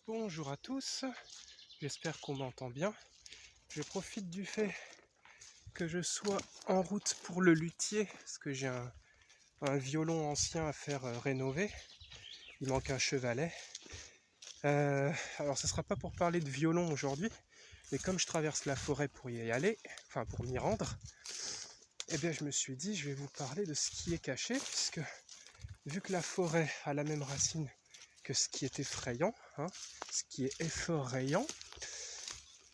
Bonjour à tous, j'espère qu'on m'entend bien. Je profite du fait que je sois en route pour le luthier, parce que j'ai un violon ancien à faire rénover. Il manque un chevalet. Alors ce ne sera pas pour parler de violon aujourd'hui, mais comme je traverse la forêt pour y aller, enfin pour m'y rendre, eh bien je me suis dit je vais vous parler de ce qui est caché, puisque vu que la forêt a la même racine que ce qui est effrayant, ce qui est effrayant,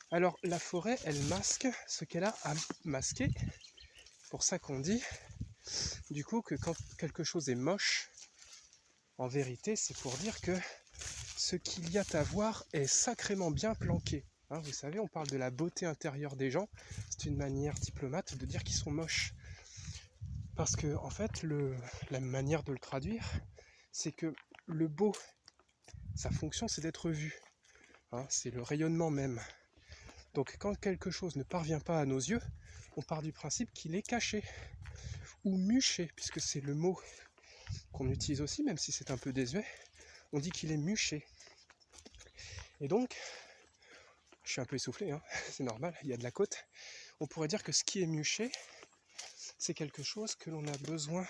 alors la forêt, elle masque ce qu'elle a à masquer. C'est pour ça qu'on dit, du coup, que quand quelque chose est moche, en vérité, c'est pour dire que ce qu'il y a à voir est sacrément bien planqué. Vous savez, on parle de la beauté intérieure des gens. C'est une manière diplomate de dire qu'ils sont moches. Parce que, en fait, la manière de le traduire, c'est que le beau, sa fonction, c'est d'être vu. C'est le rayonnement même. Donc quand quelque chose ne parvient pas à nos yeux, on part du principe qu'il est caché ou muché, puisque c'est le mot qu'on utilise aussi, même si c'est un peu désuet. On dit qu'il est muché. Et donc, je suis un peu essoufflé, c'est normal, il y a de la côte. On pourrait dire que ce qui est muché, c'est quelque chose que l'on a besoin...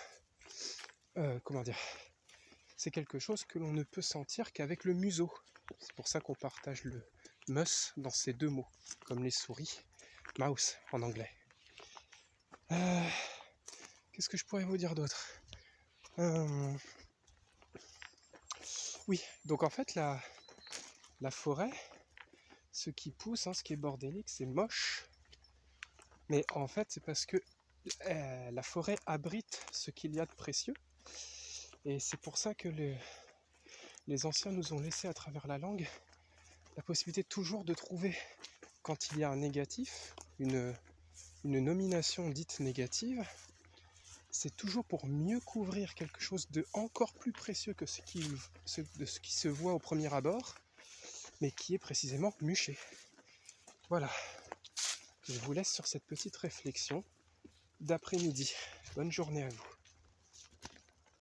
c'est quelque chose que l'on ne peut sentir qu'avec le museau. C'est pour ça qu'on partage le mus dans ces deux mots, comme les souris, mouse en anglais. Qu'est-ce que je pourrais vous dire d'autre ? Oui, donc en fait la forêt, ce qui pousse, ce qui est bordélique, c'est moche. Mais en fait c'est parce que la forêt abrite ce qu'il y a de précieux. Et c'est pour ça que les anciens nous ont laissé à travers la langue la possibilité toujours de trouver, quand il y a un négatif, une nomination dite négative, c'est toujours pour mieux couvrir quelque chose de encore plus précieux que ce qui se voit au premier abord, mais qui est précisément muché. Voilà, je vous laisse sur cette petite réflexion d'après-midi. Bonne journée à vous.